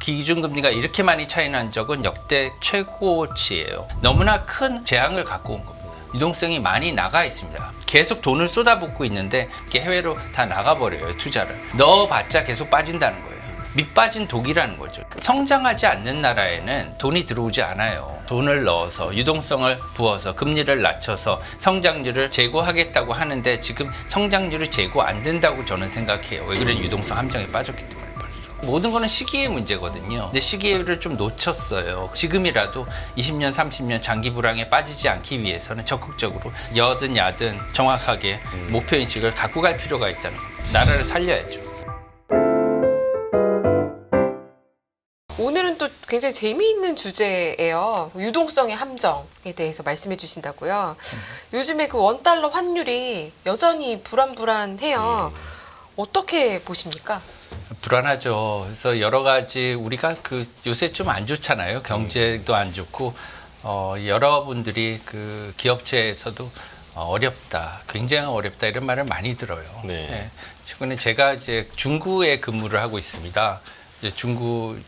기준금리가 이렇게 많이 차이 난 적은 역대 최고치예요. 너무나 큰 재앙을 갖고 온 겁니다. 유동성이 많이 나가 있습니다. 계속 돈을 쏟아붓고 있는데 이게 해외로 다 나가버려요. 투자를. 넣어봤자 계속 빠진다는 거예요. 밑 빠진 독이라는 거죠. 성장하지 않는 나라에는 돈이 들어오지 않아요. 돈을 넣어서 유동성을 부어서 금리를 낮춰서 성장률을 제고하겠다고 하는데 지금 성장률이 제고 안 된다고 저는 생각해요. 왜 그런 유동성 함정에 빠졌기 때문에. 모든 거는 시기의 문제거든요. 근데 시기를 좀 놓쳤어요. 지금이라도 20년, 30년 장기 불황에 빠지지 않기 위해서는 적극적으로 여든 야든 정확하게 목표 인식을 갖고 갈 필요가 있다는 거예요. 나라를 살려야죠. 오늘은 또 굉장히 재미있는 주제예요. 유동성의 함정에 대해서 말씀해 주신다고요. 요즘에 그 원달러 환율이 여전히 불안해요. 어떻게 보십니까? 불안하죠. 그래서 여러 가지 우리가 요새 좀 안 좋잖아요. 경제도 안 좋고 여러분들이 그 기업체에서도 어렵다, 굉장히 어렵다 이런 말을 많이 들어요. 네. 네. 최근에 제가 이제 중구에 근무를 하고 있습니다. 이제 중구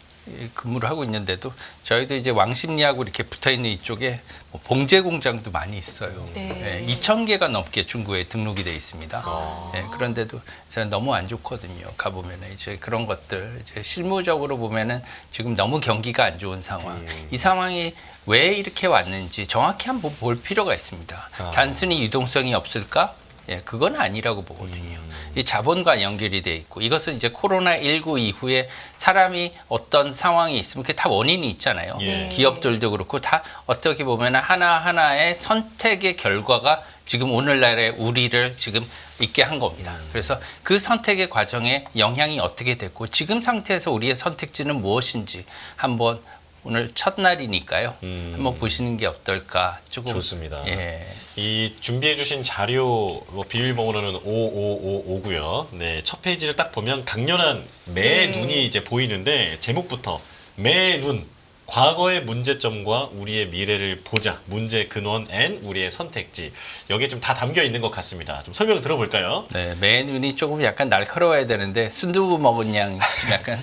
근무를 하고 있는데도 저희도 이제 왕십리하고 이렇게 붙어 있는 이쪽에 봉제 공장도 많이 있어요. 네. 2,000개가 넘게 중구에 등록이 돼 있습니다. 네, 그런데도 너무 안 좋거든요. 가보면 이제 그런 것들 이제 실무적으로 보면은 지금 너무 경기가 안 좋은 상황. 이 상황이 왜 이렇게 왔는지 정확히 한번 볼 필요가 있습니다. 단순히 유동성이 없을까? 예, 그건 아니라고 보거든요. 이 자본과 연결이 돼 있고 이것은 이제 코로나19 이후에 사람이 어떤 상황이 있으면 그게 다 원인이 있잖아요. 예. 기업들도 그렇고 다 어떻게 보면 하나하나의 선택의 결과가 지금 오늘날의 우리를 지금 있게 한 겁니다. 그래서 그 선택의 과정에 영향이 어떻게 됐고 지금 상태에서 우리의 선택지는 무엇인지 한번 오늘 첫날이니까요. 한번 보시는 게 어떨까. 조금 좋습니다. 예. 이 준비해주신 자료 비밀번호는 55559요. 네, 첫 페이지를 딱 보면 강렬한 매 눈이 이제 보이는데 제목부터 매 눈. 과거의 문제점과 우리의 미래를 보자. 문제 근원 N 우리의 선택지. 여기에 좀 다 담겨 있는 것 같습니다. 좀 설명 들어볼까요? 네, 매 눈이 조금 약간 날카로워야 되는데 순두부 먹은 양 약간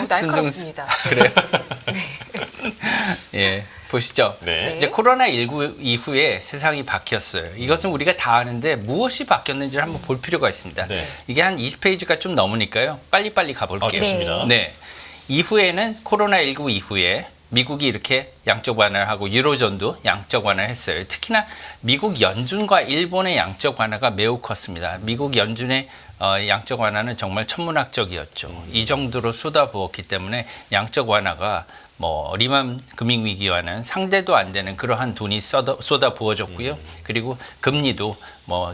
날카롭습니다. 그래요? 예, 보시죠. 네. 이제 코로나19 이후에 세상이 바뀌었어요. 이것은 우리가 다 아는데 무엇이 바뀌었는지를 한번 볼 필요가 있습니다. 네. 이게 한 20페이지가 좀 넘으니까요. 빨리빨리 가볼게요. 좋습니다. 네. 이후에는 코로나19 이후에 미국이 이렇게 양적 완화하고 유로존도 양적 완화했어요. 특히나 미국 연준과 일본의 양적 완화가 매우 컸습니다. 미국 연준의 양적 완화는 정말 천문학적이었죠. 이 정도로 쏟아부었기 때문에 양적 완화가 리만 금융위기와는 상대도 안 되는 그러한 돈이 쏟아 부어졌고요. 그리고 금리도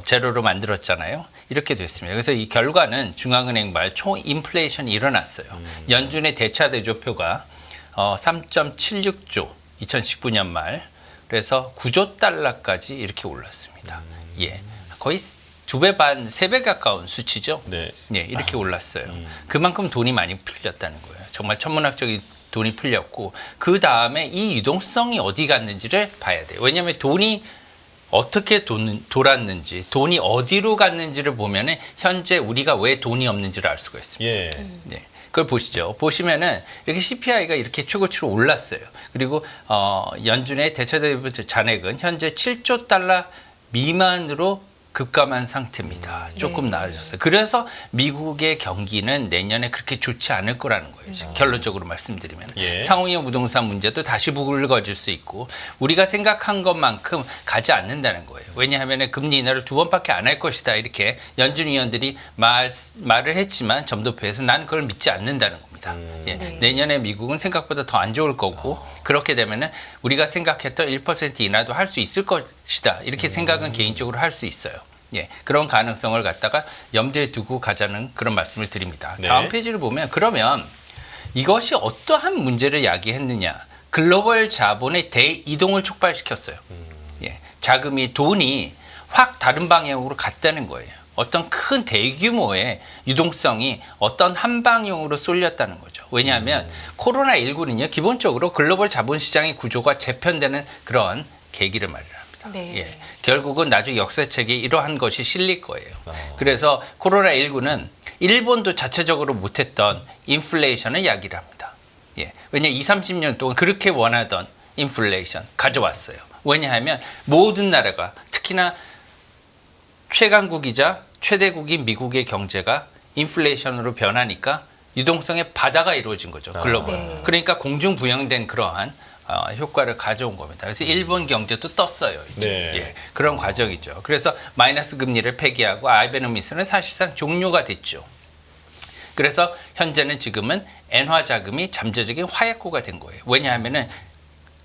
제로로 만들었잖아요. 이렇게 됐습니다. 그래서 이 결과는 중앙은행발 초인플레이션이 일어났어요. 연준의 대차 대조표가 3.76조 2019년 말 그래서 9조 달러까지 이렇게 올랐습니다. 예, 거의 2배 반, 3배 가까운 수치죠. 네. 예, 이렇게 올랐어요. 그만큼 돈이 많이 풀렸다는 거예요. 정말 천문학적인 돈이 풀렸고 그 다음에 이 유동성이 어디 갔는지를 봐야 돼요. 왜냐하면 돈이 어떻게 돌았는지, 돈이 어디로 갔는지를 보면은 현재 우리가 왜 돈이 없는지를 알 수가 있습니다. 예. 네. 그걸 보시죠. 보시면은 이렇게 CPI가 이렇게 최고치로 올랐어요. 그리고 연준의 대차대부 잔액은 현재 7조 달러 미만으로 급감한 상태입니다. 조금 나아졌어요. 그래서 미국의 경기는 내년에 그렇게 좋지 않을 거라는 거예요. 결론적으로 말씀드리면. 예. 상호형 부동산 문제도 다시 불거질 수 있고 우리가 생각한 것만큼 가지 않는다는 거예요. 왜냐하면 금리 인하를 2번밖에 안 할 것이다. 이렇게 연준 위원들이 말을 했지만 점도표에서 난 그걸 믿지 않는다는 겁니다. 예. 내년에 미국은 생각보다 더 안 좋을 거고 그렇게 되면은 우리가 생각했던 1% 인하도 할 수 있을 것이다. 이렇게 생각은 개인적으로 할 수 있어요. 예, 그런 가능성을 갖다가 염두에 두고 가자는 그런 말씀을 드립니다. 네. 다음 페이지를 보면 그러면 이것이 어떠한 문제를 야기했느냐. 글로벌 자본의 대이동을 촉발시켰어요. 예, 자금이 돈이 확 다른 방향으로 갔다는 거예요. 어떤 큰 대규모의 유동성이 어떤 한 방향으로 쏠렸다는 거죠. 왜냐하면 코로나19는요, 기본적으로 글로벌 자본시장의 구조가 재편되는 그런 계기를 마련합니다. 네. 예, 결국은 나중에 역사책에 이러한 것이 실릴 거예요. 그래서 코로나19는 일본도 자체적으로 못했던 인플레이션을 야기를 합니다. 예. 왜냐 30년 동안 그렇게 원하던 인플레이션 가져왔어요. 왜냐하면 모든 나라가 특히나 최강국이자 최대국인 미국의 경제가 인플레이션으로 변하니까 유동성의 바다가 이루어진 거죠. 글로벌. 네. 그러니까 공중부양된 그러한 효과를 가져온 겁니다. 그래서 일본 경제도 떴어요. 이제. 네. 예, 그런 과정이죠. 그래서 마이너스 금리를 폐기하고 아베노미스는 사실상 종료가 됐죠. 그래서 현재는 지금은 엔화 자금이 잠재적인 화약고가 된 거예요. 왜냐하면은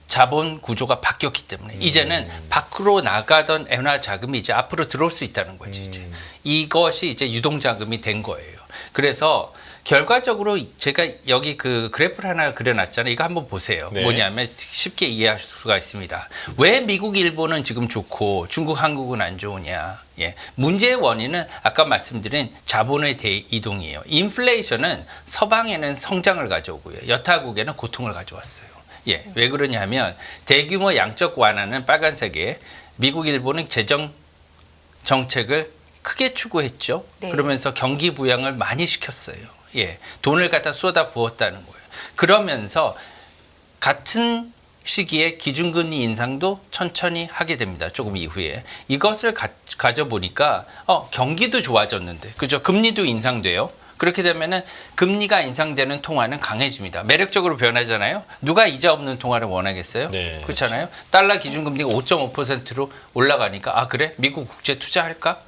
자본 구조가 바뀌었기 때문에 이제는 밖으로 나가던 엔화 자금이 이제 앞으로 들어올 수 있다는 거지. 이제 이것이 이제 유동 자금이 된 거예요. 그래서 결과적으로 제가 여기 그 그래프를 하나 그려놨잖아요. 이거 한번 보세요. 네. 뭐냐면 쉽게 이해할 수가 있습니다. 왜 미국, 일본은 지금 좋고 중국, 한국은 안 좋으냐? 예, 문제의 원인은 아까 말씀드린 자본의 대이동이에요. 인플레이션은 서방에는 성장을 가져오고요. 여타국에는 고통을 가져왔어요. 예, 왜 그러냐면 대규모 양적 완화는 빨간색에 미국, 일본은 재정 정책을 크게 추구했죠. 네. 그러면서 경기 부양을 많이 시켰어요. 예, 돈을 갖다 쏟아 부었다는 거예요. 그러면서 같은 시기에 기준금리 인상도 천천히 하게 됩니다. 조금 이후에 이것을 가져보니까 경기도 좋아졌는데, 그죠? 금리도 인상돼요. 그렇게 되면은 금리가 인상되는 통화는 강해집니다. 매력적으로 변하잖아요. 누가 이자 없는 통화를 원하겠어요? 네, 그렇잖아요. 달러 기준금리가 5.5%로 올라가니까 아 그래? 미국 국채 투자할까?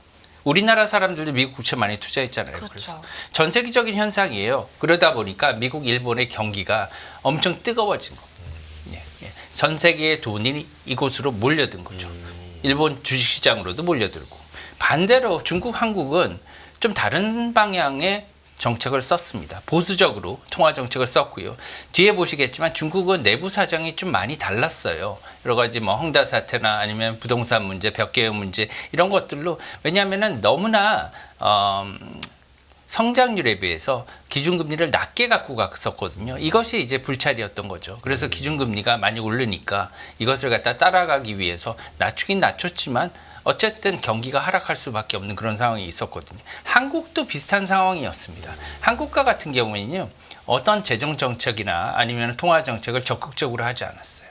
우리나라 사람들도 미국 국채 많이 투자했잖아요. 그렇죠. 그래서 전 세계적인 현상이에요. 그러다 보니까 미국, 일본의 경기가 엄청 뜨거워진 겁니다. 예. 전 세계의 돈이 이곳으로 몰려든 거죠. 일본 주식시장으로도 몰려들고. 반대로 중국, 한국은 좀 다른 방향의 정책을 썼습니다. 보수적으로 통화 정책을 썼고요. 뒤에 보시겠지만 중국은 내부 사정이 좀 많이 달랐어요. 여러 가지 뭐 헝다 사태나 아니면 부동산 문제, 벽계획 문제 이런 것들로, 왜냐하면은 너무나 성장률에 비해서 기준금리를 낮게 갖고 갔었거든요. 이것이 이제 불찰이었던 거죠. 그래서 기준금리가 많이 오르니까 이것을 갖다 따라가기 위해서 낮추긴 낮췄지만 어쨌든 경기가 하락할 수밖에 없는 그런 상황이 있었거든요. 한국도 비슷한 상황이었습니다. 한국과 같은 경우에는요, 어떤 재정 정책이나 아니면 통화 정책을 적극적으로 하지 않았어요.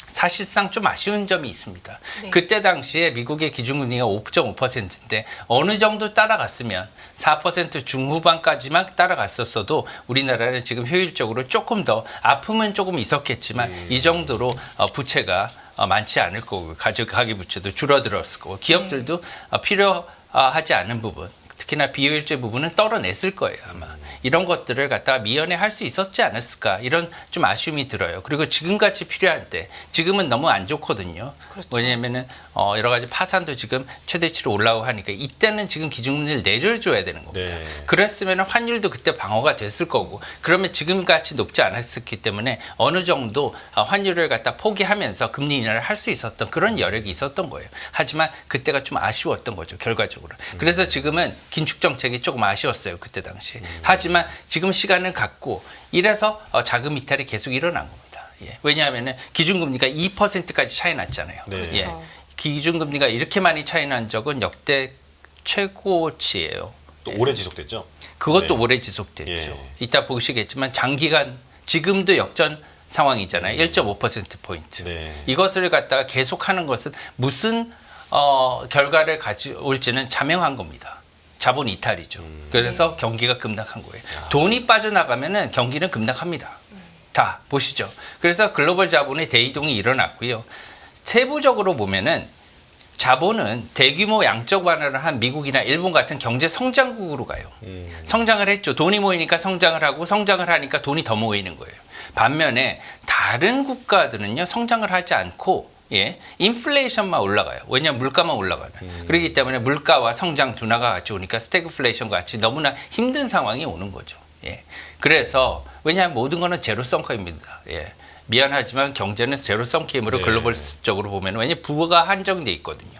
사실상 좀 아쉬운 점이 있습니다. 네. 그때 당시에 미국의 기준금리가 5.5%인데 어느 정도 따라갔으면 4% 중후반까지만 따라갔었어도 우리나라는 지금 효율적으로 조금 더 아픔은 조금 있었겠지만 이 정도로 부채가 많지 않을 거고 가계 부채도 줄어들었을 거고 기업들도 필요하지 않은 부분, 특히나 비효율적 부분은 떨어냈을 거예요 아마. 이런 것들을 갖다가 미연에 할 수 있었지 않았을까, 이런 좀 아쉬움이 들어요. 그리고 지금같이 필요할 때, 지금은 너무 안 좋거든요. 그렇죠. 왜냐하면은 여러 가지 파산도 지금 최대치로 올라오고 하니까 이때는 지금 기준금리를 내려줘야 되는 겁니다. 네. 그랬으면 환율도 그때 방어가 됐을 거고, 그러면 지금같이 높지 않았기 때문에 어느 정도 환율을 갖다 포기하면서 금리 인하를 할 수 있었던 그런 여력이 있었던 거예요. 하지만 그때가 좀 아쉬웠던 거죠, 결과적으로. 그래서 지금은 긴축 정책이 조금 아쉬웠어요, 그때 당시에. 하지만 지금 시간을 갖고 이래서 자금 이탈이 계속 일어난 겁니다. 예. 왜냐하면 기준금리가 2%까지 차이 났잖아요. 네. 예. 그렇죠. 기준금리가 이렇게 많이 차이 난 적은 역대 최고치예요. 또 오래 지속됐죠? 그것도 네. 오래 지속됐죠. 예. 이따 보시겠지만 장기간 지금도 역전 상황이잖아요. 1.5%포인트. 네. 이것을 갖다가 계속하는 것은 무슨 결과를 가져올지는 자명한 겁니다. 자본 이탈이죠. 그래서 경기가 급락한 거예요. 돈이 빠져나가면은 경기는 급락합니다. 다 보시죠. 그래서 글로벌 자본의 대이동이 일어났고요. 세부적으로 보면은 자본은 대규모 양적 완화를 한 미국이나 일본 같은 경제 성장국으로 가요. 성장을 했죠. 돈이 모이니까 성장을 하고, 성장을 하니까 돈이 더 모이는 거예요. 반면에 다른 국가들은요, 성장을 하지 않고 인플레이션만 올라가요. 왜냐하면 물가만 올라가요. 그렇기 때문에 물가와 성장 둔화가 같이 오니까 스태그플레이션 같이 너무나 힘든 상황이 오는 거죠. 예. 그래서 왜냐하면 모든 거는 제로섬 게임입니다. 예. 미안하지만 경제는 제로섬 게임으로 네. 글로벌적으로 보면 왜냐하면 부가 한정돼 있거든요.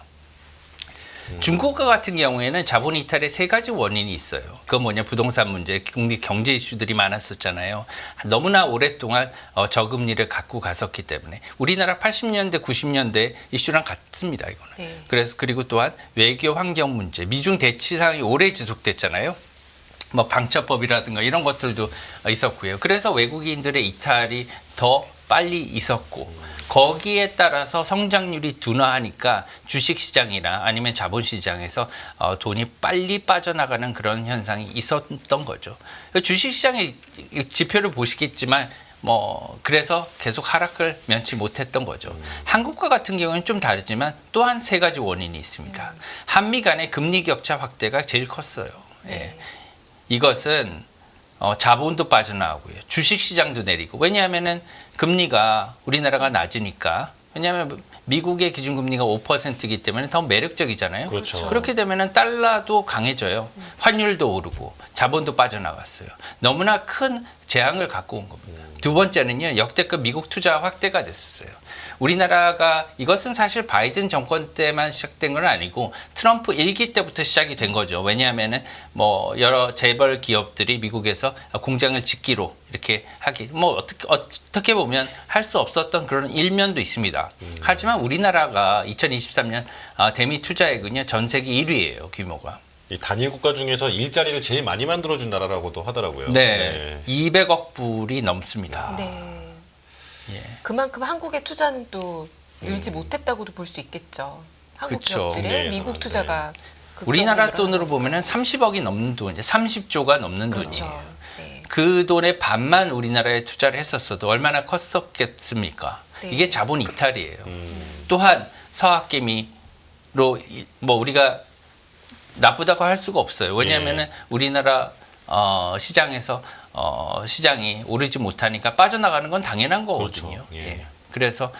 중국과 같은 경우에는 자본 이탈의 세 가지 원인이 있어요. 그건 뭐냐, 부동산 문제, 국내 경제 이슈들이 많았었잖아요. 너무나 오랫동안 저금리를 갖고 갔었기 때문에 우리나라 80년대, 90년대 이슈랑 같습니다, 이거는. 네. 그래서 그리고 또한 외교 환경 문제, 미중 대치 상황이 오래 지속됐잖아요. 뭐 방첩법이라든가 이런 것들도 있었고요. 그래서 외국인들의 이탈이 더 빨리 있었고 거기에 따라서 성장률이 둔화하니까 주식시장이나 아니면 자본시장에서 돈이 빨리 빠져나가는 그런 현상이 있었던 거죠. 주식시장의 지표를 보시겠지만 뭐 그래서 계속 하락을 면치 못했던 거죠. 한국과 같은 경우는 좀 다르지만 또한 세 가지 원인이 있습니다. 한미 간의 금리 격차 확대가 제일 컸어요. 예. 이것은 자본도 빠져나오고요. 주식시장도 내리고. 왜냐하면은 금리가 우리나라가 낮으니까. 왜냐하면 미국의 기준금리가 5%이기 때문에 더 매력적이잖아요. 그렇죠. 그렇게 되면은 달러도 강해져요. 환율도 오르고 자본도 빠져나갔어요. 너무나 큰 재앙을 갖고 온 겁니다. 두 번째는요. 역대급 미국 투자 확대가 됐었어요. 우리나라가 이것은 사실 바이든 정권 때만 시작된 건 아니고 트럼프 1기 때부터 시작이 된 거죠. 왜냐하면은 뭐 여러 재벌 기업들이 미국에서 공장을 짓기로 이렇게 하기 뭐 어떻게 보면 할 수 없었던 그런 일면도 있습니다. 하지만 우리나라가 2023년 대미 투자액은요 전 세계 1위예요 규모가. 이 단일 국가 중에서 일자리를 제일 많이 만들어준 나라라고도 하더라고요. 네, 200억 불이 넘습니다. 네. 예. 그만큼 한국의 투자는 또 늘지 못했다고도 볼 수 있겠죠. 한국 그쵸. 기업들의 국내에서는, 미국 투자가 우리나라 극적으로 돈으로 늘어나니까. 보면은 30억이 넘는 돈, 30조가 넘는 그렇죠. 돈이에요. 네. 그 돈의 반만 우리나라에 투자를 했었어도 얼마나 컸었겠습니까? 네. 이게 자본 이탈이에요. 또한 서학개미로 뭐 우리가 나쁘다고 할 수가 없어요. 왜냐하면은 우리나라 시장에서 시장이 오르지 못하니까 빠져나가는 건 당연한 거거든요. 그렇죠. 예. 예. 그래서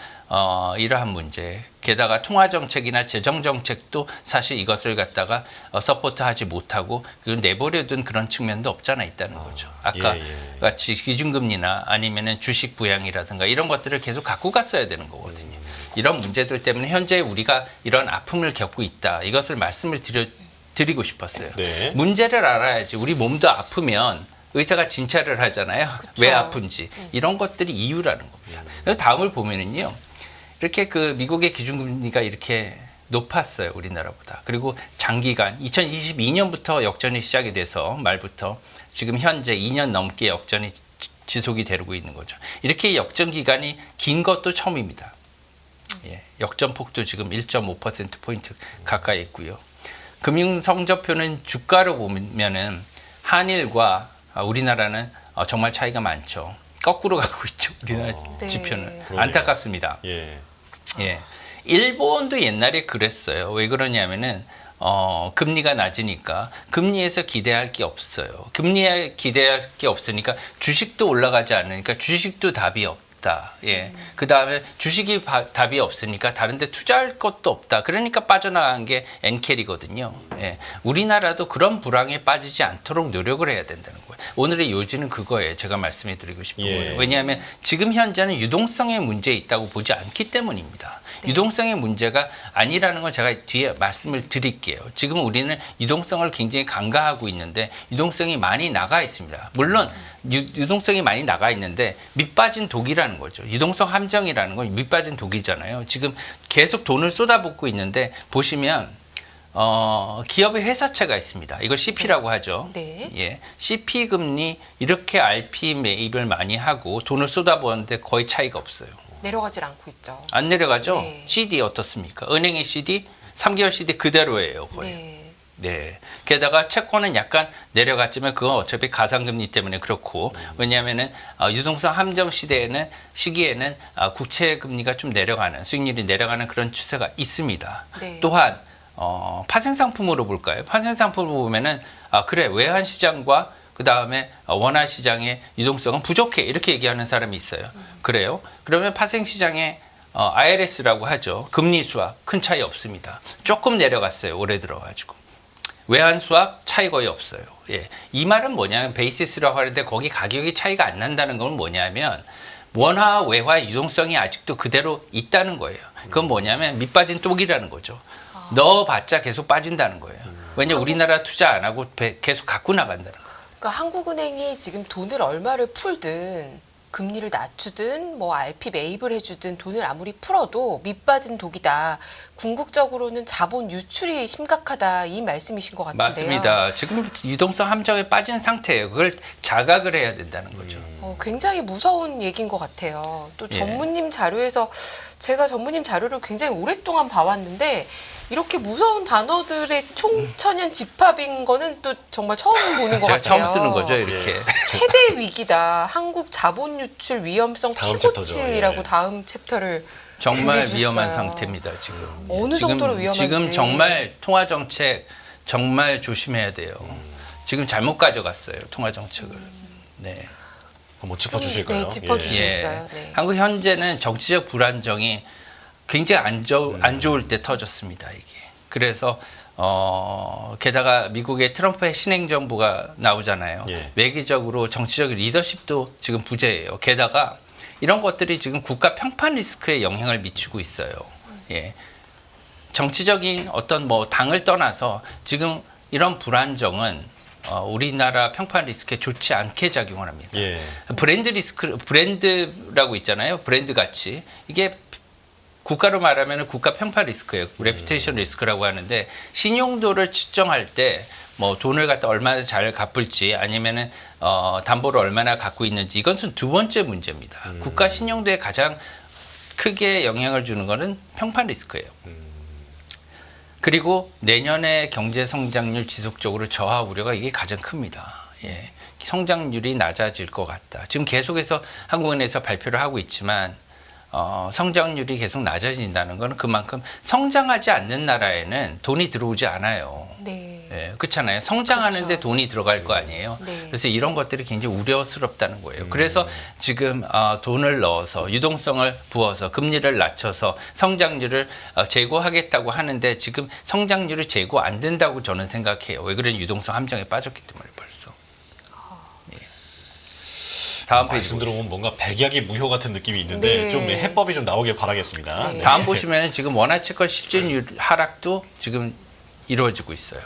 이러한 문제, 게다가 통화 정책이나 재정 정책도 사실 이것을 갖다가 서포트하지 못하고 그 내버려둔 그런 측면도 없잖아 있다는 거죠. 아까 같이 기준금리나 아니면은 주식 부양이라든가 이런 것들을 계속 갖고 갔어야 되는 거거든요. 이런 문제들 때문에 현재 우리가 이런 아픔을 겪고 있다. 이것을 말씀을 드리고 싶었어요. 네. 문제를 알아야지. 우리 몸도 아프면 의사가 진찰을 하잖아요. 그쵸. 왜 아픈지. 이런 것들이 이유라는 겁니다. 그래서 다음을 보면은요. 이렇게 그 미국의 기준금리가 이렇게 높았어요. 우리나라보다. 그리고 장기간 2022년부터 역전이 시작이 돼서 말부터 지금 현재 2년 넘게 역전이 지속이 되고 있는 거죠. 이렇게 역전 기간이 긴 것도 처음입니다. 예, 역전 폭도 지금 1.5%포인트 가까이 있고요. 금융 성적표는 주가로 보면은 한일과 우리나라는 정말 차이가 많죠. 거꾸로 가고 있죠. 우리나라 네. 지표는. 그러네요. 안타깝습니다. 예. 예. 일본도 옛날에 그랬어요. 왜 그러냐면은 금리가 낮으니까 금리에서 기대할 게 없어요. 금리에 기대할 게 없으니까 주식도 올라가지 않으니까 주식도 답이 없다. 예. 그 다음에 주식이 답이 없으니까 다른데 투자할 것도 없다. 그러니까 빠져나간 게 엔켈이거든요. 예. 우리나라도 그런 불황에 빠지지 않도록 노력을 해야 된다는 거예요. 오늘의 요지는 그거예요. 제가 말씀해 드리고 싶은 예. 거예요. 왜냐하면 지금 현재는 유동성의 문제 있다고 보지 않기 때문입니다. 네. 유동성의 문제가 아니라는 걸 제가 뒤에 말씀을 드릴게요. 지금 우리는 유동성을 굉장히 간과하고 있는데 유동성이 많이 나가 있습니다. 물론 유동성이 많이 나가 있는데 밑빠진 독이라는 거죠. 유동성 함정이라는 건 밑빠진 독이잖아요. 지금 계속 돈을 쏟아붓고 있는데 보시면 기업의 회사채가 있습니다. 이걸 CP라고 하죠. 네. 예, CP 금리 이렇게 RP 매입을 많이 하고 돈을 쏟아부었는데 거의 차이가 없어요. 내려가질 않고 있죠. 안 내려가죠? 네. CD 어떻습니까? 은행의 CD 3개월 CD 그대로예요, 거의. 네. 네. 게다가 채권은 약간 내려갔지만 그건 어차피 가상금리 때문에 그렇고 왜냐하면은 유동성 함정 시기에는 국채 금리가 좀 내려가는 수익률이 내려가는 그런 추세가 있습니다. 네. 또한 파생 상품으로 볼까요? 파생 상품을 보면은 그래 외환 시장과 그 다음에 원화 시장의 유동성은 부족해 이렇게 얘기하는 사람이 있어요. 그래요? 그러면 파생 시장의 IRS라고 하죠. 금리 수학 큰 차이 없습니다. 조금 내려갔어요. 올해 들어가지고. 외환 수학 차이 거의 없어요. 예. 이 말은 뭐냐면 베이시스라고 하는데 거기 가격이 차이가 안 난다는 건 뭐냐면 원화 외화 유동성이 아직도 그대로 있다는 거예요. 그건 뭐냐면 밑빠진 똑이라는 거죠. 넣어봤자 계속 빠진다는 거예요. 왜냐면 우리나라 투자 안 하고 계속 갖고 나간다는 거예요. 그러니까 한국은행이 지금 돈을 얼마를 풀든 금리를 낮추든 뭐 RP 매입을 해주든 돈을 아무리 풀어도 밑빠진 독이다. 궁극적으로는 자본 유출이 심각하다 이 말씀이신 것 같은데요. 맞습니다. 지금 유동성 함정에 빠진 상태예요. 그걸 자각을 해야 된다는 거죠. 굉장히 무서운 얘기인 것 같아요. 또 예. 전무님 자료에서 제가 전무님 자료를 굉장히 오랫동안 봐왔는데 이렇게 무서운 단어들의 총천연 집합인 거는 또 정말 처음 보는 것 제가 같아요. 처음 쓰는 거죠, 이렇게. 최대 위기다. 한국 자본 유출 위험성 다음 최고치라고 챕터죠. 다음 챕터를 정말 준비해 위험한 주셨어요. 상태입니다, 지금. 어느 정도로 위험한지. 지금 정말 통화 정책 정말 조심해야 돼요. 지금 잘못 가져갔어요, 통화 정책을. 네. 한번 짚어주실까요? 네, 짚어주시죠. 예. 주셨어요. 네. 한국 현재는 정치적 불안정이 굉장히 안 좋을 때 터졌습니다, 이게. 그래서 게다가 미국의 트럼프의 신행정부가 나오잖아요. 예. 외교적으로 정치적 리더십도 지금 부재예요. 게다가 이런 것들이 지금 국가 평판 리스크에 영향을 미치고 있어요. 예. 정치적인 어떤 뭐 당을 떠나서 지금 이런 불안정은 우리나라 평판 리스크에 좋지 않게 작용을 합니다. 예. 브랜드 리스크, 브랜드라고 있잖아요. 브랜드 가치. 이게 국가로 말하면 국가 평판 리스크예요. 레퓨테이션 리스크라고 하는데 신용도를 측정할 때 뭐 돈을 갖다 얼마나 잘 갚을지 아니면은 담보를 얼마나 갖고 있는지 이것은 두 번째 문제입니다. 국가 신용도에 가장 크게 영향을 주는 거는 평판 리스크예요. 그리고 내년에 경제 성장률 지속적으로 저하 우려가 이게 가장 큽니다. 예. 성장률이 낮아질 것 같다. 지금 계속해서 한국은행에서 발표를 하고 있지만 성장률이 계속 낮아진다는 건 그만큼 성장하지 않는 나라에는 돈이 들어오지 않아요. 네. 예, 그렇잖아요. 성장하는데 그렇죠. 돈이 들어갈 거 아니에요. 네. 그래서 이런 것들이 굉장히 우려스럽다는 거예요. 그래서 지금 돈을 넣어서 유동성을 부어서 금리를 낮춰서 성장률을 제고하겠다고 하는데 지금 성장률이 제고 안 된다고 저는 생각해요. 왜 그런 유동성 함정에 빠졌기 때문에 벌써. 예. 다음 페이지 말씀 들어보면 뭔가 백약이 무효 같은 느낌이 있는데 네. 좀 해법이 좀 나오길 바라겠습니다. 네. 네. 다음 보시면 지금 원화채권 실질률 하락도 지금 이루어지고 있어요.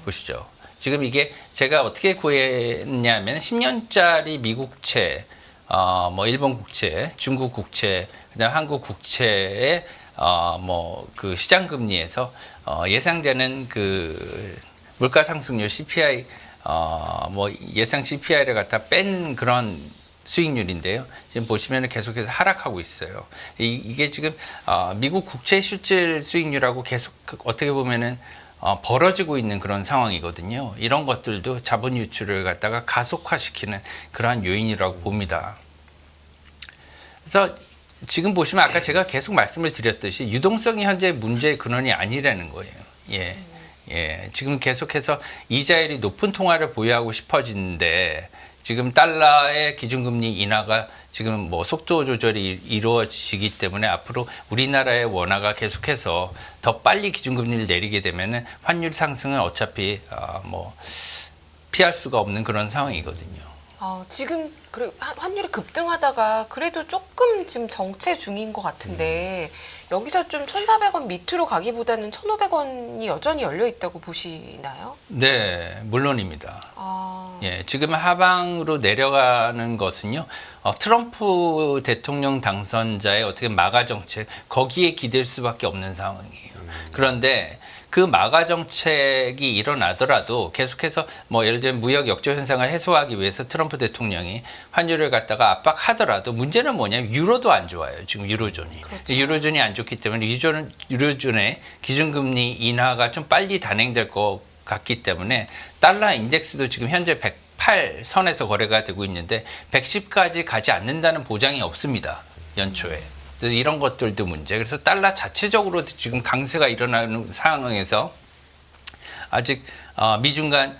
보시죠. 지금 이게 제가 어떻게 구했냐면 10년짜리 미국채, 뭐 일본 국채, 중국 국채, 그다음 한국 국채의 뭐 그 시장 금리에서 예상되는 그 물가 상승률 CPI 뭐 예상 CPI를 갖다 뺀 그런 수익률인데요. 지금 보시면 계속해서 하락하고 있어요. 이게 지금 미국 국채 실질 수익률하고 계속 어떻게 보면은 벌어지고 있는 그런 상황이거든요. 이런 것들도 자본 유출을 갖다가 가속화시키는 그러한 요인이라고 봅니다. 그래서 지금 보시면 아까 제가 계속 말씀을 드렸듯이 유동성이 현재 문제의 근원이 아니라는 거예요. 예. 예. 지금 계속해서 이자율이 높은 통화를 보유하고 싶어지는데 지금 달러의 기준금리 인하가 지금 뭐 속도 조절이 이루어지기 때문에 앞으로 우리나라의 원화가 계속해서 더 빨리 기준금리를 내리게 되면은 환율 상승은 어차피 뭐 피할 수가 없는 그런 상황이거든요. 지금 환율이 급등하다가 그래도 조금 지금 정체 중인 것 같은데 여기서 좀 1,400원 밑으로 가기보다는 1,500원이 여전히 열려 있다고 보시나요? 네, 물론입니다. 예, 지금 하방으로 내려가는 것은요, 트럼프 대통령 당선자의 어떻게 마가 정책, 거기에 기댈 수밖에 없는 상황이에요. 그런데 그 마가 정책이 일어나더라도 계속해서 뭐 예를 들면 무역 역조 현상을 해소하기 위해서 트럼프 대통령이 환율을 갖다가 압박하더라도 문제는 뭐냐면 유로도 안 좋아요. 지금 유로존이. 그렇죠. 유로존이 안 좋기 때문에 유로존의 기준금리 인하가 좀 빨리 단행될 것 같기 때문에 달러 인덱스도 지금 현재 108 선에서 거래가 되고 있는데 110까지 가지 않는다는 보장이 없습니다. 연초에. 그래서 이런 것들도 문제. 그래서 달러 자체적으로 지금 강세가 일어나는 상황에서 아직 미중 간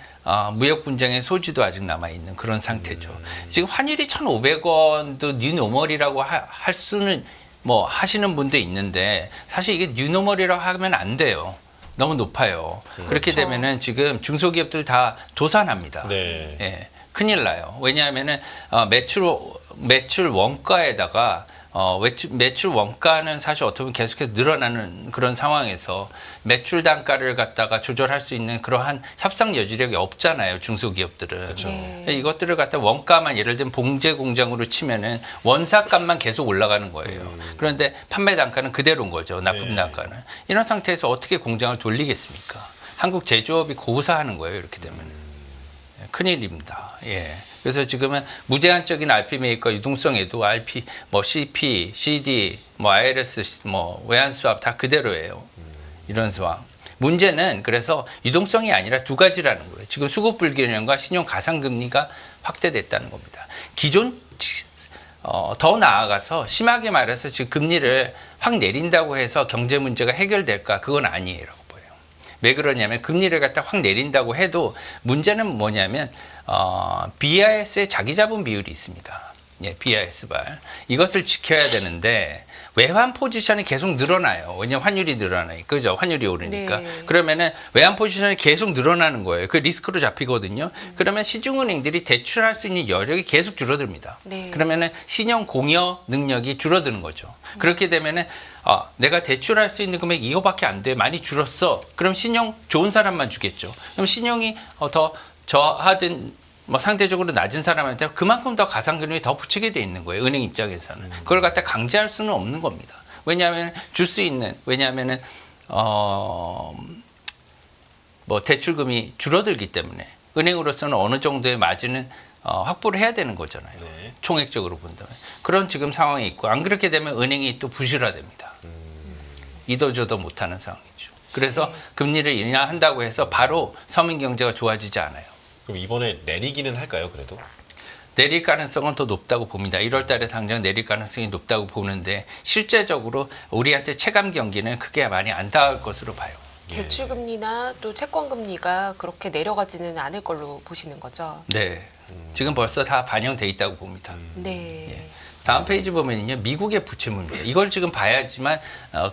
무역 분쟁의 소지도 아직 남아 있는 그런 상태죠. 지금 환율이 1,500원도 뉴노멀이라고 할 수는 뭐 하시는 분도 있는데 사실 이게 뉴노멀이라고 하면 안 돼요. 너무 높아요. 그렇게 되면은 지금 중소기업들 다 도산합니다. 네. 예, 큰일 나요. 왜냐하면은 매출 원가에다가 매출 원가는 사실 어떻게 보면 계속해서 늘어나는 그런 상황에서 매출 단가를 갖다가 조절할 수 있는 그러한 협상 여지력이 없잖아요. 중소기업들은. 그렇죠. 네. 이것들을 갖다 원가만 예를 들면 봉제 공장으로 치면은 원사값만 계속 올라가는 거예요. 그런데 판매 단가는 그대로인 거죠. 납품 네. 단가는. 이런 상태에서 어떻게 공장을 돌리겠습니까? 한국 제조업이 고사하는 거예요. 이렇게 되면. 큰일입니다. 예. 그래서 지금은 무제한적인 RP 메이커 유동성에도 RP, 뭐 CP, CD, 뭐 IRS, 뭐 외환 수합 다 그대로예요. 이런 상황. 문제는 그래서 유동성이 아니라 두 가지라는 거예요. 지금 수급 불균형과 신용 가상 금리가 확대됐다는 겁니다. 기존 더 나아가서 심하게 말해서 지금 금리를 확 내린다고 해서 경제 문제가 해결될까? 그건 아니에요. 왜 그러냐면 금리를 갖다 확 내린다고 해도 문제는 뭐냐면 BIS의 자기 자본 비율이 있습니다. 예, BIS 발 이것을 지켜야 되는데 외환 포지션이 계속 늘어나요. 왜냐하면 환율이 늘어나니까 그죠? 환율이 오르니까 네. 그러면은 외환 포지션이 계속 늘어나는 거예요. 그 리스크로 잡히거든요. 그러면 시중은행들이 대출할 수 있는 여력이 계속 줄어듭니다. 네. 그러면은 신용 공여 능력이 줄어드는 거죠. 그렇게 되면은 내가 대출할 수 있는 금액 이거밖에 안 돼. 많이 줄었어. 그럼 신용 좋은 사람만 주겠죠. 그럼 신용이 더 저하든 뭐 상대적으로 낮은 사람한테 그만큼 더 가상금융이 더 붙이게 돼 있는 거예요. 은행 입장에서는. 그걸 갖다 강제할 수는 없는 겁니다. 왜냐하면 줄 수 있는 왜냐하면은 뭐 대출금이 줄어들기 때문에 은행으로서는 어느 정도의 마진은 확보를 해야 되는 거잖아요. 네. 총액적으로 본다면. 그런 지금 상황이 있고 안 그렇게 되면 은행이 또 부실화됩니다. 이도저도 못하는 상황이죠. 그래서 금리를 인하한다고 해서 바로 서민 경제가 좋아지지 않아요. 그럼 이번에 내리기는 할까요? 그래도? 내릴 가능성은 더 높다고 봅니다. 1월 달에 당장 내릴 가능성이 높다고 보는데 실제적으로 우리한테 체감 경기는 크게 많이 안 닿을 것으로 봐요. 대출 금리나 또 채권 금리가 그렇게 내려가지는 않을 걸로 보시는 거죠. 네. 지금 벌써 다 반영돼 있다고 봅니다. 네. 다음 페이지 보면요. 미국의 부채 문제. 이걸 지금 봐야지만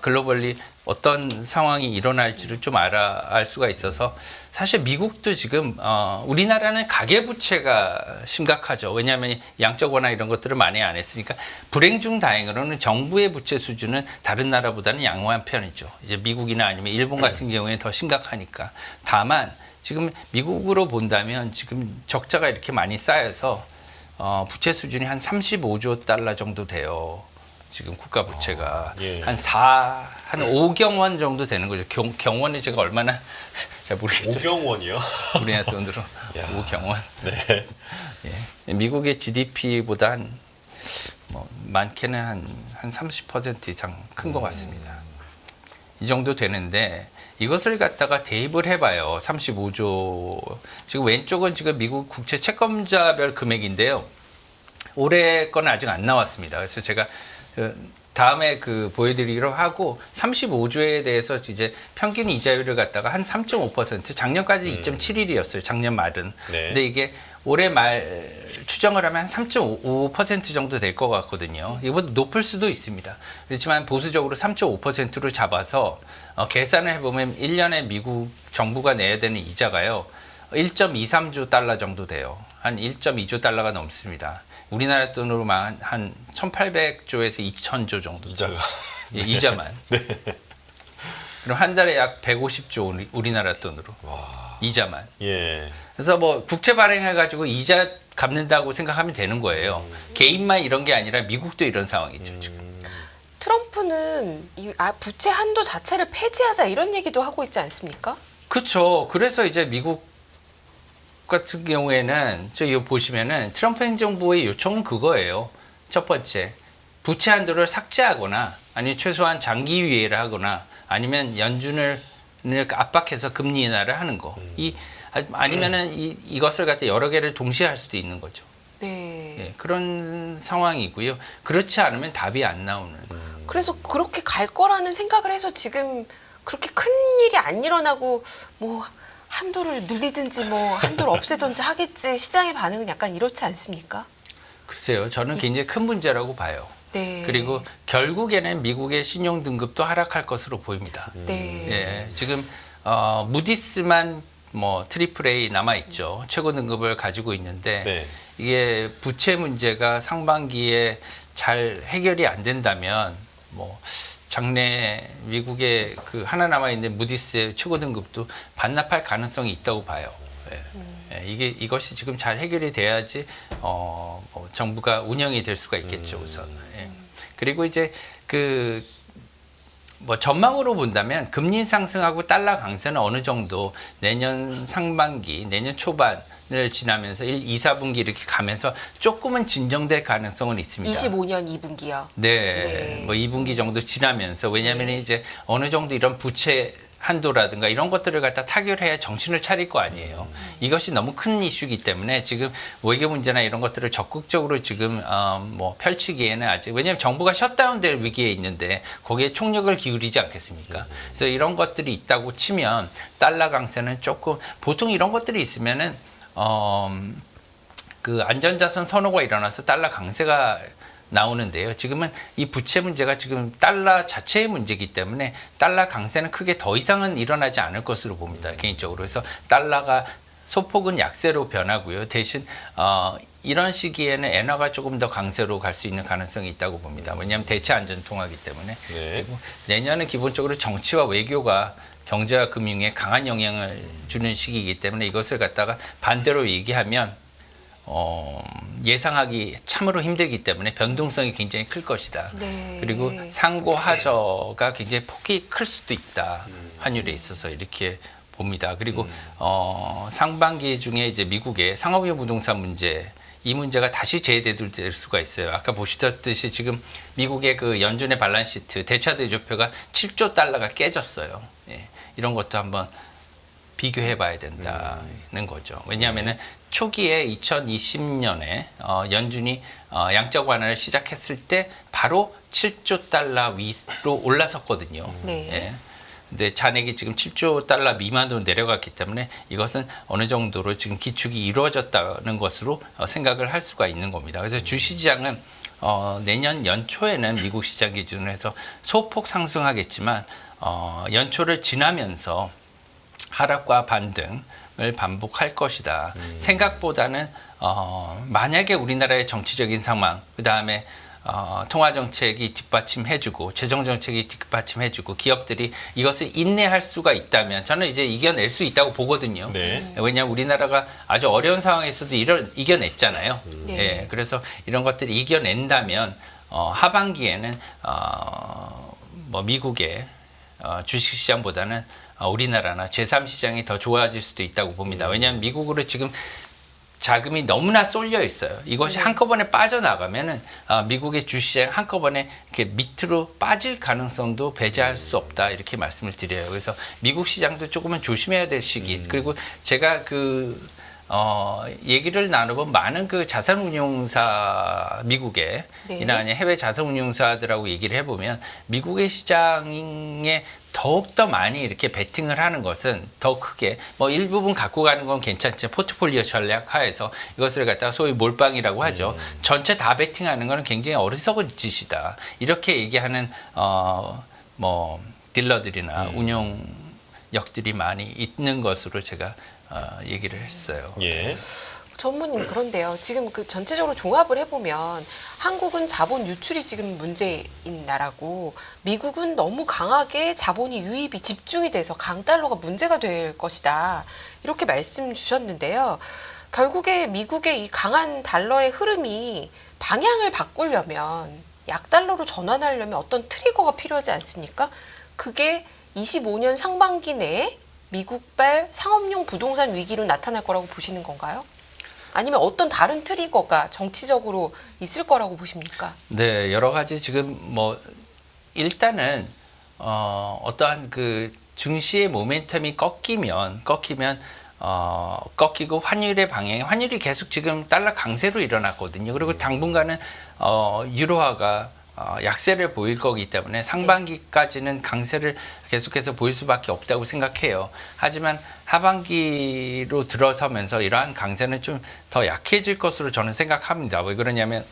글로벌리 어떤 상황이 일어날지를 좀 알 수가 있어서 사실 미국도 지금 우리나라는 가계 부채가 심각하죠. 왜냐하면 양적 완화 이런 것들을 많이 안 했으니까 불행 중 다행으로는 정부의 부채 수준은 다른 나라보다는 양호한 편이죠. 이제 미국이나 아니면 일본 같은 경우에 더 심각하니까. 다만 지금 미국으로 본다면 지금 적자가 이렇게 많이 쌓여서 부채 수준이 한 35조 달러 정도 돼요. 지금 국가 부채가 예. 한 5경원 정도 되는 거죠. 경원이 제가 얼마나 잘 모르겠죠. 오경원이요? 우리나라 돈으로 야. 5경원. 네. 예. 미국의 GDP보다 많게는 한 30% 이상 큰 것 같습니다. 이 정도 되는데 이것을 갖다가 대입을 해봐요. 35조. 지금 왼쪽은 지금 미국 국채 채권자별 금액인데요. 올해 건 아직 안 나왔습니다. 그래서 제가 다음에 보여드리기로 하고 35조에 대해서 이제 평균 이자율을 갖다가 한 3.5% 작년까지 2.71이었어요. 작년 말은. 네. 근데 이게 올해 말 추정을 하면 한 3.5% 정도 될 것 같거든요. 이보다 높을 수도 있습니다. 그렇지만 보수적으로 3.5%로 잡아서 계산을 해보면 1년에 미국 정부가 내야 되는 이자가요. 1.23조 달러 정도 돼요. 한 1.2조 달러가 넘습니다. 우리나라 돈으로만 한 1,800조에서 2,000조 정도. 이자가. 예, 이자만. 네. 그럼 한 달에 약 150조 우리나라 돈으로. 와. 이자만. 예. 그래서 뭐 국채 발행해가지고 이자 갚는다고 생각하면 되는 거예요. 개인만 이런 게 아니라 미국도 이런 상황이죠. 지금. 트럼프는 부채 한도 자체를 폐지하자 이런 얘기도 하고 있지 않습니까? 그렇죠. 그래서 이제 미국 같은 경우에는 이거 보시면은 트럼프 행정부의 요청은 그거예요. 첫 번째, 부채 한도를 삭제하거나 아니면 최소한 장기 유예를 하거나 아니면 연준을 압박해서 금리 인하를 하는 거. 아니면은 이것을 갖다 여러 개를 동시에 할 수도 있는 거죠. 네. 예, 그런 상황이고요. 그렇지 않으면 답이 안 나오는. 그래서 그렇게 갈 거라는 생각을 해서 지금 그렇게 큰 일이 안 일어나고 뭐 한도를 늘리든지 뭐 한도를 없애든지 하겠지 시장의 반응은 약간 이렇지 않습니까? 글쎄요. 저는 굉장히 큰 문제라고 봐요. 네. 그리고 결국에는 미국의 신용 등급도 하락할 것으로 보입니다. 네. 예, 지금 무디스만 뭐 트리플 A 남아 있죠. 최고 등급을 가지고 있는데 네. 이게 부채 문제가 상반기에 잘 해결이 안 된다면 뭐 장래 미국의 그 하나 남아 있는 무디스의 최고 등급도 반납할 가능성이 있다고 봐요. 예. 예, 이것이 지금 잘 해결이 돼야지 뭐 정부가 운영이 될 수가 있겠죠, 우선. 예. 그리고 이제 그 뭐 전망으로 본다면 금리 상승하고 달러 강세는 어느 정도 내년 상반기, 내년 초반을 지나면서 1, 2, 4분기 이렇게 가면서 조금은 진정될 가능성은 있습니다. 25년 2분기요. 네, 네. 뭐 2분기 정도 지나면서 왜냐하면 이제 어느 정도 이런 부채 한도라든가 이런 것들을 갖다 타결해야 정신을 차릴 거 아니에요. 이것이 너무 큰 이슈이기 때문에 지금 외교 문제나 이런 것들을 적극적으로 지금 뭐 펼치기에는 아직 왜냐하면 정부가 셧다운될 위기에 있는데 거기에 총력을 기울이지 않겠습니까? 그래서 이런 것들이 있다고 치면 달러 강세는 조금 보통 이런 것들이 있으면은 그 안전자산 선호가 일어나서 달러 강세가 나오는데요. 지금은 이 부채 문제가 지금 달러 자체의 문제이기 때문에 달러 강세는 크게 더 이상은 일어나지 않을 것으로 봅니다. 개인적으로. 그래서 달러가 소폭은 약세로 변하고요. 대신 이런 시기에는 엔화가 조금 더 강세로 갈 수 있는 가능성이 있다고 봅니다. 왜냐하면 대체 안전 통화이기 때문에. 네. 그리고 내년은 기본적으로 정치와 외교가 경제와 금융에 강한 영향을 주는 시기이기 때문에 이것을 갖다가 반대로 얘기하면 예상하기 참으로 힘들기 때문에 변동성이 굉장히 클 것이다. 네. 그리고 상고 하저가 굉장히 폭이 클 수도 있다. 환율에 있어서 이렇게 봅니다. 그리고 상반기 중에 이제 미국의 상업용 부동산 문제 이 문제가 다시 재대두될 수가 있어요. 아까 보시듯이 지금 미국의 그 연준의 발란시트 대차 대조표가 7조 달러가 깨졌어요. 예, 이런 것도 한번 비교해 봐야 된다는 거죠. 왜냐하면은 초기에 2020년에 연준이 양적 완화를 시작했을 때 바로 7조 달러 위로 올라섰거든요. 네. 예. 근데 잔액이 지금 7조 달러 미만으로 내려갔기 때문에 이것은 어느 정도로 지금 기축이 이루어졌다는 것으로 생각을 할 수가 있는 겁니다. 그래서 주시장은 내년 연초에는 미국 시장 기준으로 해서 소폭 상승하겠지만 연초를 지나면서 하락과 반등을 반복할 것이다. 생각보다는 만약에 우리나라의 정치적인 상황, 그 다음에 통화 정책이 뒷받침해주고 재정 정책이 뒷받침해주고 기업들이 이것을 인내할 수가 있다면 저는 이제 이겨낼 수 있다고 보거든요. 네. 왜냐하면 우리나라가 아주 어려운 상황에서도 이겨냈잖아요. 네. 예, 그래서 이런 것들을 이겨낸다면 하반기에는 뭐 미국의 주식시장보다는 우리나라나 제3시장이 더 좋아질 수도 있다고 봅니다. 왜냐하면 미국으로 지금 자금이 너무나 쏠려 있어요. 이것이 네. 한꺼번에 빠져나가면은 미국의 주시장 한꺼번에 이렇게 밑으로 빠질 가능성도 배제할 수 없다 이렇게 말씀을 드려요. 그래서 미국 시장도 조금은 조심해야 될 시기. 그리고 제가 얘기를 나눠본 많은 그 자산운용사 미국의 네. 이나 아니면 해외 자산운용사들하고 얘기를 해보면 미국의 시장에 더욱더 많이 이렇게 베팅을 하는 것은 더 크게 뭐 일부분 갖고 가는 건 괜찮죠. 포트폴리오 전략 하에서 이것을 갖다가 소위 몰빵이라고 하죠. 전체 다 베팅하는 거는 굉장히 어리석은 짓이다. 이렇게 얘기하는 뭐 딜러들이나 운용역들이 많이 있는 것으로 제가 얘기를 했어요. 예. 전무님 그런데요. 지금 그 전체적으로 종합을 해보면 한국은 자본 유출이 지금 문제인 나라고 미국은 너무 강하게 자본이 유입이 집중이 돼서 강달러가 문제가 될 것이다. 이렇게 말씀 주셨는데요. 결국에 미국의 이 강한 달러의 흐름이 방향을 바꾸려면 약달러로 전환하려면 어떤 트리거가 필요하지 않습니까? 그게 25년 상반기 내에 미국발 상업용 부동산 위기로 나타날 거라고 보시는 건가요? 아니면 어떤 다른 트리거가 정치적으로 있을 거라고 보십니까? 네, 여러 가지 지금 뭐 일단은 어떠한 그 증시의 모멘텀이 꺾이고 환율의 방향이 환율이 계속 지금 달러 강세로 일어났거든요. 그리고 당분간은 유로화가 약세를 보일 거기 때문에 상반기까지는 강세를 계속해서 보일 수밖에 없다고 생각해요. 하지만 하반기로 들어서면서 이러한 강세는 좀 더 약해질 것으로 저는 생각합니다. 왜 그러냐면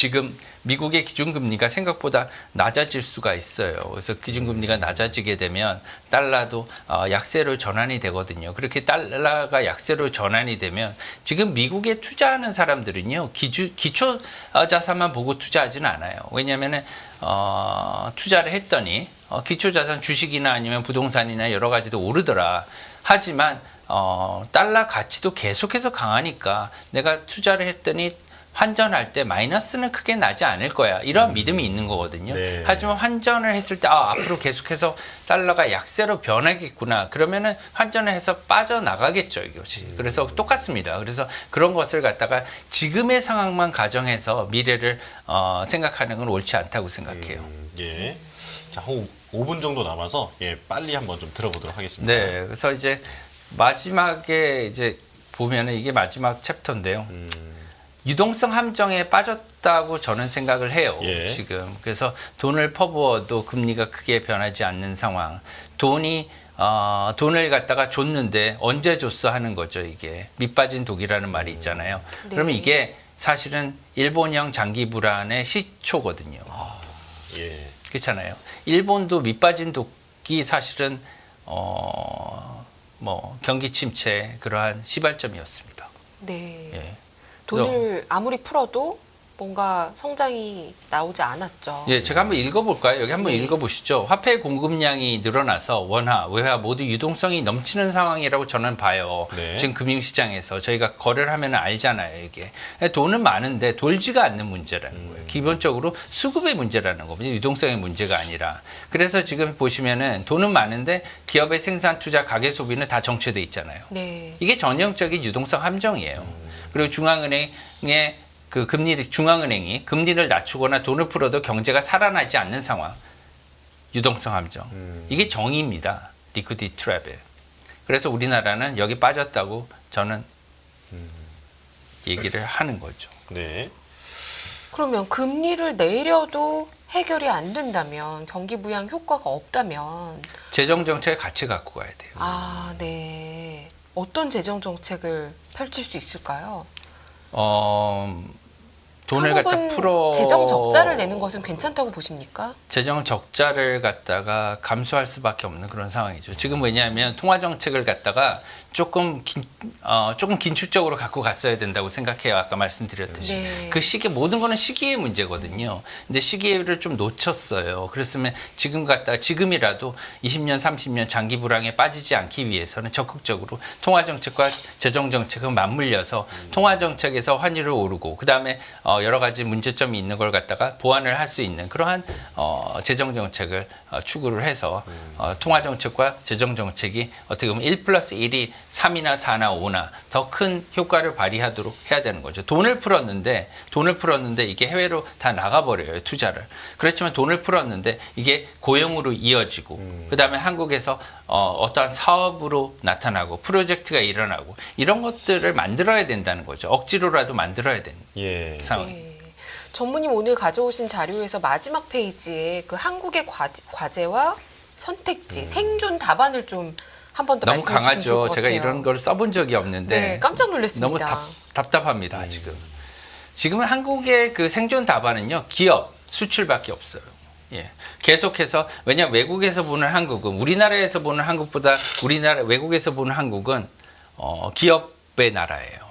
지금 미국의 기준금리가 생각보다 낮아질 수가 있어요. 그래서 기준금리가 낮아지게 되면 달러도 약세로 전환이 되거든요. 그렇게 달러가 약세로 전환이 되면 지금 미국에 투자하는 사람들은요, 기초 자산만 보고 투자하지는 않아요. 왜냐하면 투자를 했더니 기초 자산 주식이나 아니면 부동산이나 여러 가지도 오르더라. 하지만 달러 가치도 계속해서 강하니까 내가 투자를 했더니 환전할 때 마이너스는 크게 나지 않을 거야. 이런 믿음이 있는 거거든요. 네. 하지만 환전을 했을 때 앞으로 계속해서 달러가 약세로 변하겠구나. 그러면은 환전을 해서 빠져나가겠죠, 이것이. 그래서 똑같습니다. 그래서 그런 것을 갖다가 지금의 상황만 가정해서 미래를 생각하는 건 옳지 않다고 생각해요. 예. 자, 한 5분 정도 남아서 빨리 한번 좀 들어보도록 하겠습니다. 네. 그래서 이제 마지막에 이제 보면은 이게 마지막 챕터인데요. 유동성 함정에 빠졌다고 저는 생각을 해요. 예. 지금. 그래서 돈을 퍼부어도 금리가 크게 변하지 않는 상황. 돈을 갖다가 줬는데 언제 줬어 하는 거죠, 이게. 밑빠진 독이라는 말이 있잖아요. 네. 그러면 이게 사실은 일본형 장기 불안의 시초거든요. 예. 그렇잖아요. 일본도 밑빠진 독이 사실은 경기 침체 그러한 시발점이었습니다. 네. 예. 돈을 아무리 풀어도 뭔가 성장이 나오지 않았죠. 예, 제가 한번 읽어볼까요? 여기 한번 네. 읽어보시죠. 화폐 공급량이 늘어나서 원화, 외화 모두 유동성이 넘치는 상황이라고 저는 봐요. 네. 지금 금융시장에서 저희가 거래를 하면 알잖아요. 이게 돈은 많은데 돌지가 않는 문제라는 거예요. 기본적으로 수급의 문제라는 거거든요. 유동성의 문제가 아니라. 그래서 지금 보시면은 돈은 많은데 기업의 생산, 투자, 가계 소비는 다 정체돼 있잖아요. 네. 이게 전형적인 유동성 함정이에요. 그리고 중앙은행의 중앙은행이 금리를 낮추거나 돈을 풀어도 경제가 살아나지 않는 상황. 유동성 함정. 이게 정의입니다. 리퀴디티 트랩에. 그래서 우리나라는 여기 빠졌다고 저는 얘기를 하는 거죠. 네. 그러면 금리를 내려도 해결이 안 된다면, 경기 부양 효과가 없다면, 재정 정책을 같이 갖고 가야 돼요. 네. 어떤 재정 정책을 펼칠 수 있을까요? 돈을 갖다 한국은 풀어 재정 적자를 내는 것은 괜찮다고 보십니까? 재정 적자를 갖다가 감수할 수밖에 없는 그런 상황이죠. 지금 왜냐하면 통화 정책을 갖다가 조금 긴축적으로 갖고 갔어야 된다고 생각해요. 아까 말씀드렸듯이 네. 그 시기 모든 거는 시기의 문제거든요. 근데 시기를 좀 놓쳤어요. 그랬으면 지금이라도 20년, 30년 장기 불황에 빠지지 않기 위해서는 적극적으로 통화 정책과 재정 정책을 맞물려서 통화 정책에서 환율을 오르고 그 다음에 여러 가지 문제점이 있는 걸 갖다가 보완을 할 수 있는 그러한 재정 정책을 추구를 해서 통화 정책과 재정 정책이 어떻게 보면 1+1이 3이나 4나 5나 더 큰 효과를 발휘하도록 해야 되는 거죠. 돈을 풀었는데 이게 해외로 다 나가버려요. 투자를. 그렇지만 돈을 풀었는데 이게 고용으로 이어지고 그다음에 한국에서 어떠한 사업으로 나타나고 프로젝트가 일어나고 이런 것들을 만들어야 된다는 거죠. 억지로라도 만들어야 되는 예. 상황. 네. 전무님 오늘 가져오신 자료에서 마지막 페이지에 그 한국의 과제와 선택지, 생존 답안을 좀 한 번 더 너무 말씀해 주시면 좋을 강하죠. 것 제가 같아요. 이런 걸 써본 적이 없는데 네, 깜짝 놀랐습니다. 너무 답답합니다. 지금은 한국의 그 생존 답안은요, 기업 수출밖에 없어요. 예, 계속해서 왜냐 외국에서 보는 한국은 우리나라에서 보는 한국보다 외국에서 보는 한국은 기업의 나라예요.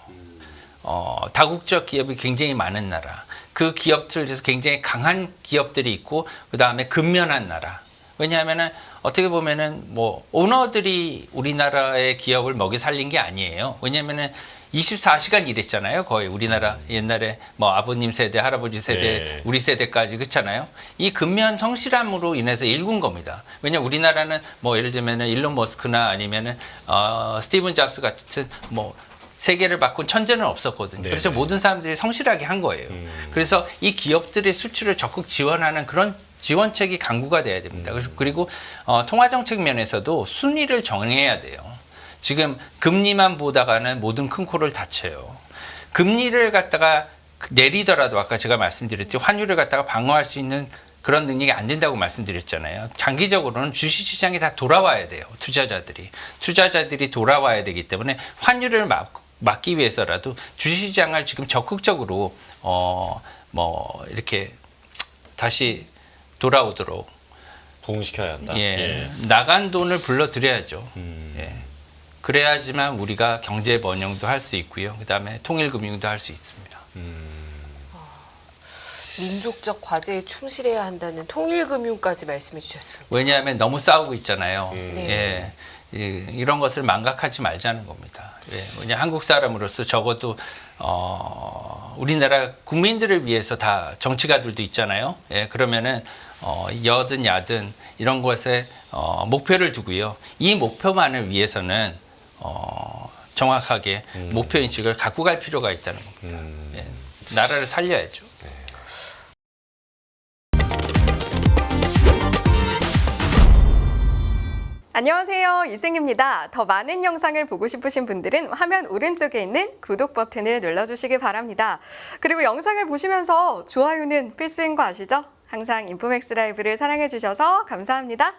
다국적 기업이 굉장히 많은 나라. 그 기업들 중에서 굉장히 강한 기업들이 있고 그 다음에 근면한 나라. 왜냐하면은 어떻게 보면은 오너들이 우리나라의 기업을 먹여 살린 게 아니에요. 왜냐하면은 24시간 일했잖아요. 거의 우리나라 옛날에 아버님 세대, 할아버지 세대, 네. 우리 세대까지 그렇잖아요. 이 근면 성실함으로 인해서 일군 겁니다. 왜냐 우리나라는 예를 들면은 일론 머스크나 아니면은 스티븐 잡스 같은 세계를 바꾼 천재는 없었거든요. 네. 그래서 모든 사람들이 성실하게 한 거예요. 그래서 이 기업들의 수출을 적극 지원하는 그런 지원책이 강구가 돼야 됩니다. 그리고 통화정책 면에서도 순위를 정해야 돼요. 지금 금리만 보다가는 모든 큰 코를 다쳐요. 금리를 갖다가 내리더라도 아까 제가 말씀드렸죠. 환율을 갖다가 방어할 수 있는 그런 능력이 안 된다고 말씀드렸잖아요. 장기적으로는 주식시장이 다 돌아와야 돼요. 투자자들이 돌아와야 되기 때문에 환율을 막기 위해서라도 주식시장을 지금 적극적으로 뭐 이렇게 다시 돌아오도록 부흥시켜야 한다. 예, 나간 돈을 불러들여야죠. 예. 그래야지만 우리가 경제 번영도 할 수 있고요. 그다음에 통일금융도 할 수 있습니다. 민족적 과제에 충실해야 한다는 통일금융까지 말씀해 주셨습니다. 왜냐하면 너무 싸우고 있잖아요. 네. 이런 것을 망각하지 말자는 겁니다. 예, 왜냐 한국 사람으로서 적어도 우리나라 국민들을 위해서 다 정치가들도 있잖아요. 예, 그러면은 여든 야든 이런 것에 목표를 두고요. 이 목표만을 위해서는 정확하게 목표 인식을 갖고 갈 필요가 있다는 겁니다. 예, 나라를 살려야죠. 안녕하세요. 이승입니다. 더 많은 영상을 보고 싶으신 분들은 화면 오른쪽에 있는 구독 버튼을 눌러주시기 바랍니다. 그리고 영상을 보시면서 좋아요는 필수인 거 아시죠? 항상 인포맥스 라이브를 사랑해 주셔서 감사합니다.